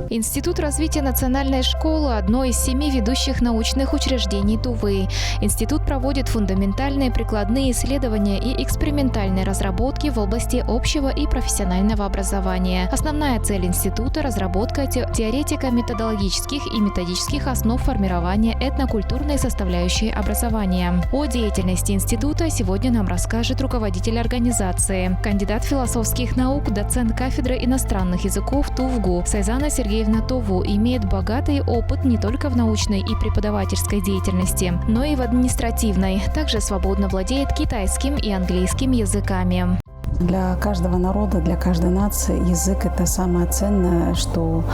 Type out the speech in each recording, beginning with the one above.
Институт развития национальной школы – одно из 7 ведущих научных учреждений Тувы. Институт проводит фундаментальные прикладные исследования и экспериментальные разработки в области общего и профессионального образования. Основная цель института – разработка теоретико-методологических и методических основ формирования этнокультурной составляющей образования. О деятельности института сегодня нам расскажет руководитель организации, кандидат философских наук, доцент кафедры иностранных языков ТУВГУ Сайзана Сергеевна Тову имеет богатый опыт не только в научной и преподавательской деятельности, но и в административной. Также свободно владеет китайским и английским языками. Для каждого народа, для каждой нации язык – это самое ценное, что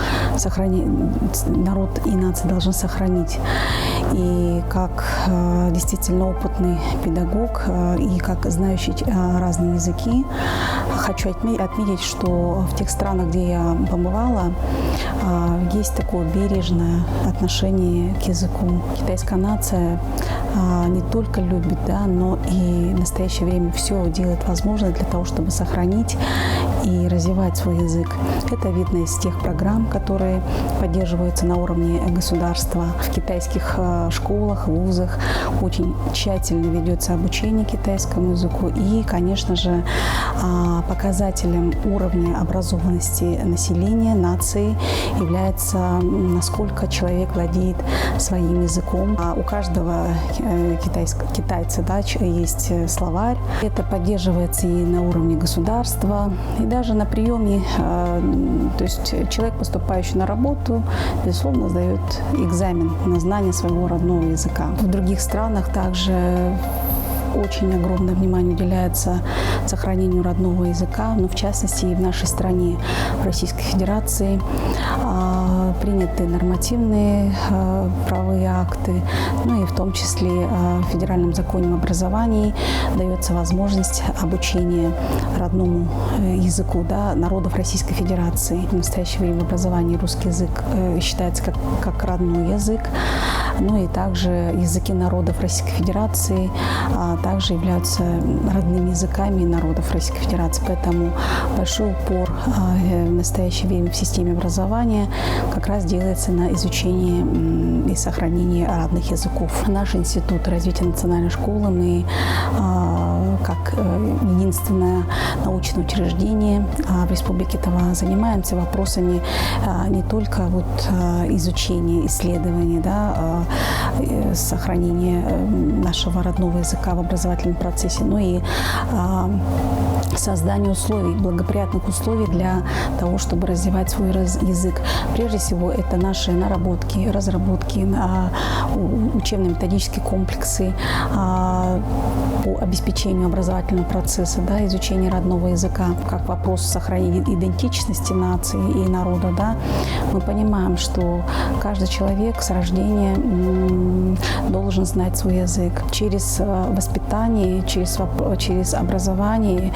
народ и нация должны сохранить. И как действительно опытный педагог и как знающий разные языки, хочу отметить, что в тех странах, где я побывала, есть такое бережное отношение к языку. Китайская нация не только любит, но и в настоящее время все делает возможное для того, чтобы сохранить и развивать свой язык. Это видно из тех программ, которые поддерживаются на уровне государства. В китайских школах, вузах очень тщательно ведется обучение китайскому языку. И, конечно же, показателем уровня образованности населения, нации является, насколько человек владеет своим языком. У каждого китайца есть словарь. Это поддерживается и на уровне государства, и даже на приеме. То есть человек, поступающий на работу, безусловно, сдает экзамен на знание своего родного языка. В других странах также очень огромное внимание уделяется сохранению родного языка, но в частности и в нашей стране, в Российской Федерации, приняты нормативные правовые акты, ну и в том числе в Федеральном законе об образовании дается возможность обучения родному языку народов Российской Федерации. В настоящее время в образовании русский язык считается как родной язык, ну и также языки народов Российской Федерации также являются родными языками народов Российской Федерации. Поэтому большой упор в настоящее время в системе образования как раз делается на изучение и сохранение родных языков. Наш институт развития национальной школы, мы как единственное научное учреждение в Республике Тыва занимаемся вопросами не только изучения, исследования, сохранения нашего родного языка в образовательном процессе, но и создание условий, благоприятных условий для того, чтобы развивать свой язык. Прежде всего, это наши наработки, разработки, учебно-методические комплексы по обеспечению образовательного процесса, изучение родного языка, как вопрос сохранения идентичности нации и народа. Мы понимаем, что каждый человек с рождения должен знать свой язык. Через воспитание, через образование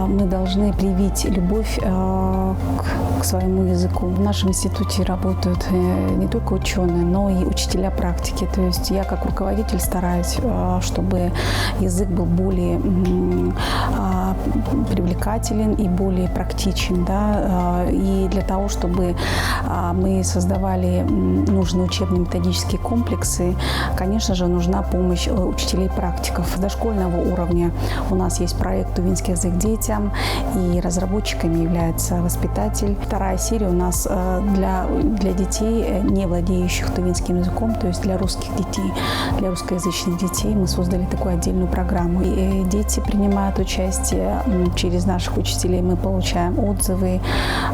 мы должны привить любовь к своему языку. В нашем институте работают не только ученые, но и учителя практики. То есть я как руководитель стараюсь, чтобы язык был более привлекателен и более практичен. И для того, чтобы мы создавали нужные учебно-методические комплексы, конечно же, нужна помощь учителей-практиков. Дошкольного уровня у нас есть проект «Тувинский язык детям», и разработчиками является воспитатель. Вторая серия у нас для детей, не владеющих тувинским языком, то есть для русских детей, для русскоязычных детей. Мы создали такую отдельную программу. И дети принимают участие. Через наших учителей мы получаем отзывы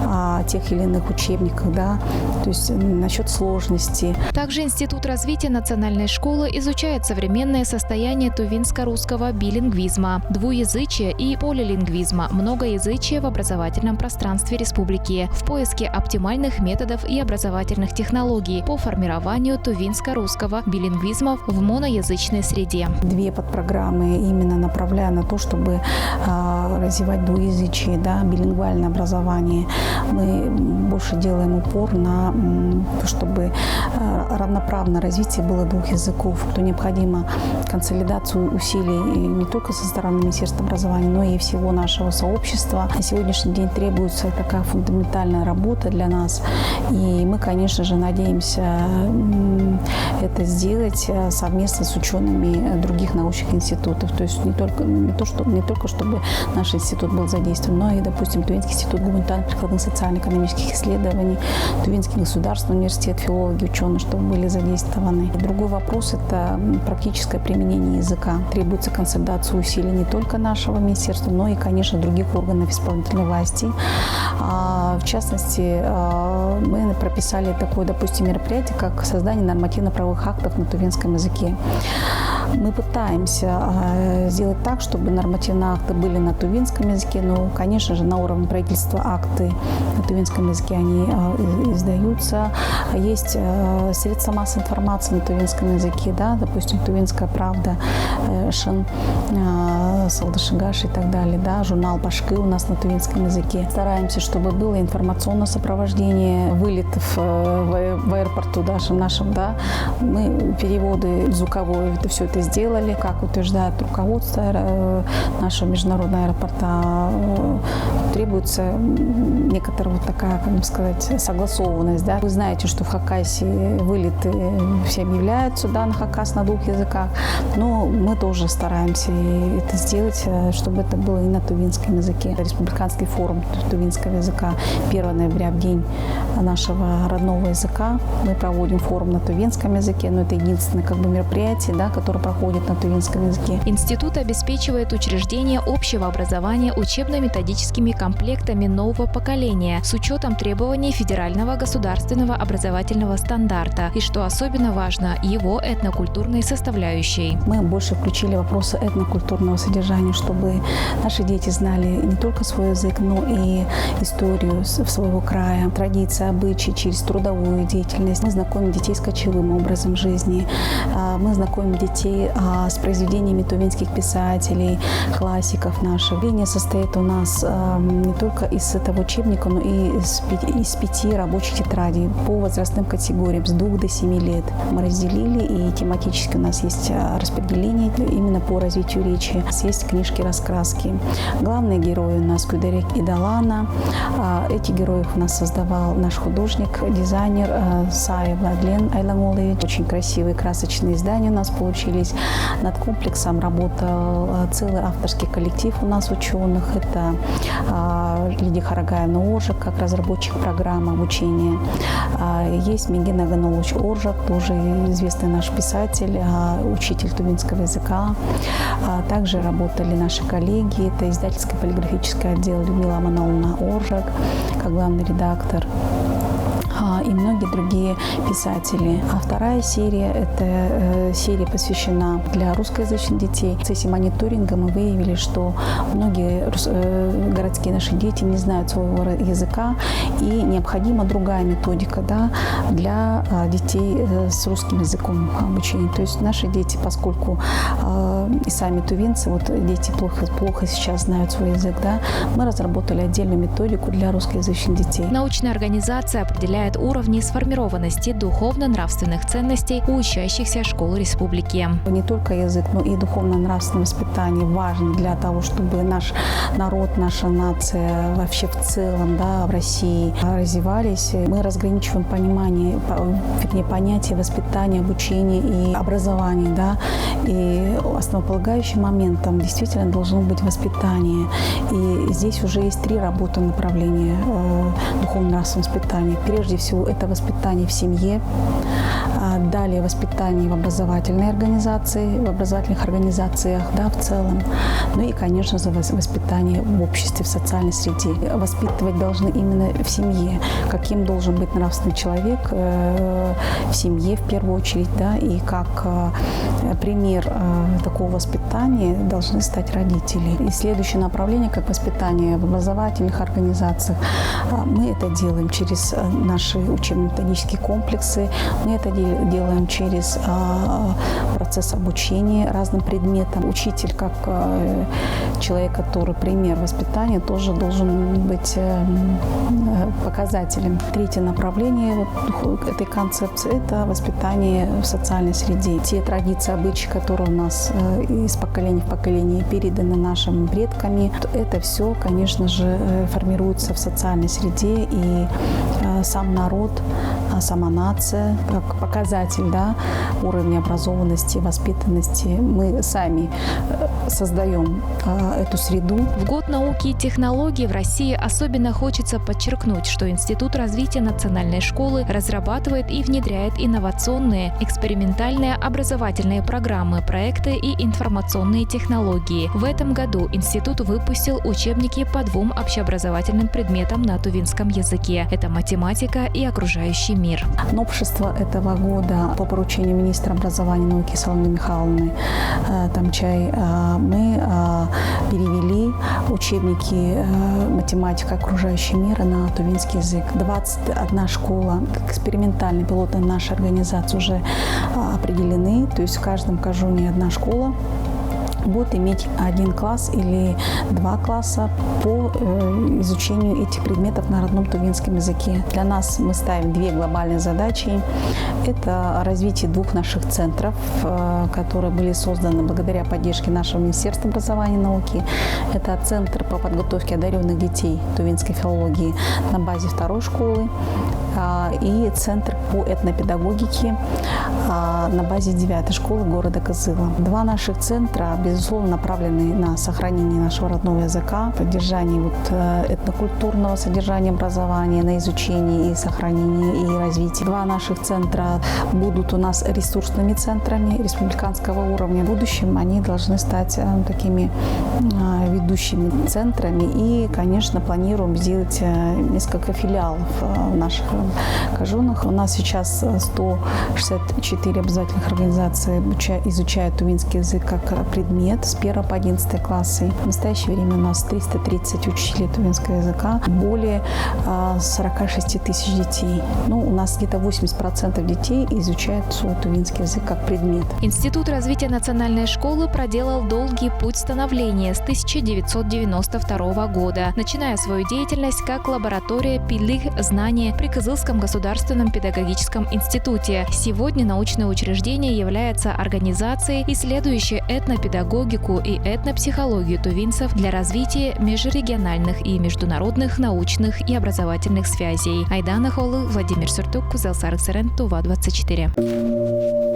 о тех или иных учебниках, то есть насчет сложности. Также Институт развития национальной школы изучает современное состояние тувинского финско-русского билингвизма, двуязычия и полилингвизма, многоязычия в образовательном пространстве республики, в поиске оптимальных методов и образовательных технологий по формированию тувинско-русского билингвизма в моноязычной среде. 2 подпрограммы именно направляю на то, чтобы развивать двуязычие, да, билингвальное образование. Мы больше делаем упор на то, чтобы равноправное развитие было 2 языков, то необходимо консолидацию усилий не только со стороны Министерства образования, но и всего нашего сообщества. На сегодняшний день требуется такая фундаментальная работа для нас, и мы, конечно же, надеемся это сделать совместно с учеными других научных институтов. То есть не только чтобы наш институт был задействован, но и, допустим, Тувинский институт гуманитарных прикладных социально-экономических исследований, Тувинский государственный университет, филологи, ученые, чтобы были задействованы. И другой вопрос – это практическое применение языка. Требуется консолидация усилий не только нашего министерства, но и, конечно, других органов исполнительной власти. В частности, мы прописали такое, допустим, мероприятие, как создание нормативно-правовых актов на тувинском языке. Мы пытаемся сделать так, чтобы нормативные акты были на тувинском языке, но, конечно же, на уровне правительства акты на тувинском языке они издаются. Есть средства массовой информации на тувинском языке, да, допустим, «Тувинская правда», «Шин», «Салдашигаш» и так далее, да, журнал «Башкы» у нас на тувинском языке. Стараемся, чтобы было информационное сопровождение вылетов в аэропорту даже нашем, да. Мы переводы звуковые, это все это сделали, как утверждает руководство нашего международного аэропорта. Требуется некоторая вот такая, как бы сказать, согласованность, да. Вы знаете, что в Хакасии вылеты все объявляются, да, на Хакас на 2 языках, но мы тоже стараемся это сделать, чтобы это было и на тувинском языке. Республиканский форум тувинского языка 1 ноября, в день нашего родного языка, мы проводим форум на тувинском языке, но это единственное как бы мероприятие, да, которое проходит на тувинском языке. Институт обеспечивает учреждение общего образования учебно-методическими комплектами нового поколения с учетом требований федерального государственного образовательного стандарта и, что особенно важно, его этнокультурной составляющей. Мы больше включили вопросы этнокультурного содержания, чтобы наши дети знали не только свой язык, но и историю своего края, традиции, обычаи через трудовую деятельность. Мы знакомим детей с кочевым образом жизни, мы знакомим детей с произведениями тувинских писателей, классиков наших. Линия состоит у нас не только из этого учебника, но и из 5 рабочих тетрадей по возрастным категориям с 2 до 7 лет. Мы разделили, и тематически у нас есть распределение именно по развитию речи. Есть книжки-раскраски. Главные герои у нас Кударек и Далана. Эти героев у нас создавал наш художник, дизайнер Саев Владлен Айламолович. Очень красивые, красочные издания у нас получились. Над комплексом работал целый авторский коллектив у нас ученых. Это Лидия Харагаевна Оржак, как разработчик программы обучения. Есть Мигин Аганулович Оржак, тоже известный наш писатель, учитель тувинского языка. Также работали наши коллеги. Это издательско-полиграфический отдел Людмила Амановна Оржак, как главный редактор, и многие другие писатели. А вторая серия – это серия посвящена для русскоязычных детей. В процессе мониторинга мы выявили, что многие городские наши дети не знают своего языка, и необходима другая методика, да, для детей с русским языком обучения. То есть наши дети, поскольку и сами тувинцы, вот дети плохо сейчас знают свой язык, да, мы разработали отдельную методику для русскоязычных детей. Научная организация определяет уровни сформированности духовно-нравственных ценностей у учащихся школ республики. Не только язык, но и духовно-нравственное воспитание важно для того, чтобы наш народ, наша нация вообще в целом, да, в России развивались. Мы разграничиваем понятие воспитания, обучения и образования, да, и основополагающим моментом действительно должно быть воспитание. И здесь уже есть 3 работы направления духовно-нравственного воспитания. Прежде всего, это воспитание в семье, далее воспитание в образовательной организации, в образовательных организациях, да, в целом, ну и, конечно же, воспитание в обществе, в социальной среде. Воспитывать должны именно в семье, каким должен быть нравственный человек в семье в первую очередь, да, и как пример пример такого воспитания должны стать родители. И следующее направление, как воспитание в образовательных организациях, мы это делаем через наши учебно-методические комплексы, мы это делаем через процесс обучения разным предметам. Учитель, как человек, который пример воспитания, тоже должен быть показателем. Третье направление этой концепции – это воспитание в социальной среде. Те традиции, обычаи, которые у нас из поколения в поколение переданы нашими предками, это все, конечно же, формируется в социальной среде, и сам народ, сама нация, как показатель, да, уровня образованности, воспитанности, мы сами создаем эту среду. В год науки и технологий в России особенно хочется подчеркнуть, что Институт развития национальной школы разрабатывает и внедряет инновационные, экспериментальные образовательные программы, проекты и информационные технологии. В этом году институт выпустил учебники по 2 общеобразовательным предметам на тувинском языке. Это математика и окружающий мир. Новшество этого года по поручению министра образования и науки Салмы Михайловны Тамчай мы перевели учебники математика окружающий мир на тувинский язык. 21 школа экспериментальной пилотной нашей организации уже определены, то есть в каждом кажуне одна школа будет иметь 1 класс или 2 класса по изучению этих предметов на родном тувинском языке. Для нас мы ставим 2 глобальные задачи. Это развитие 2 наших центров, которые были созданы благодаря поддержке нашего Министерства образования и науки. Это центр по подготовке одаренных детей тувинской филологии на базе 2 школы и центр по этнопедагогике на базе 9 школы города Кызыла. 2 наших центра, безусловно, направлены на сохранение нашего родного языка, поддержание этнокультурного содержания образования, на изучение и сохранение и развитие. 2 наших центра будут у нас ресурсными центрами республиканского уровня. В будущем они должны стать такими ведущими центрами. И, конечно, планируем сделать несколько филиалов в наших кажунах. У нас сейчас 164 образовательных организаций изучают тувинский язык как предмет с 1 по 11 классы. В настоящее время у нас 330 учителей тувинского языка, более 46 тысяч детей. У нас где-то 80% детей изучают свой тувинский язык как предмет. Институт развития национальной школы проделал долгий путь становления с 1992 года, начиная свою деятельность как лаборатория пилых знаний при Кызылском государственном педагогическом институте. Сегодня научное учреждение является организацией, исследующей этнопедагогику и этнопсихологию тувинцев для развития межрегиональных и международных научных и образовательных связей. Айдана Холы, Владимир Суртук, Кузел Сарыксарен, Тува 24.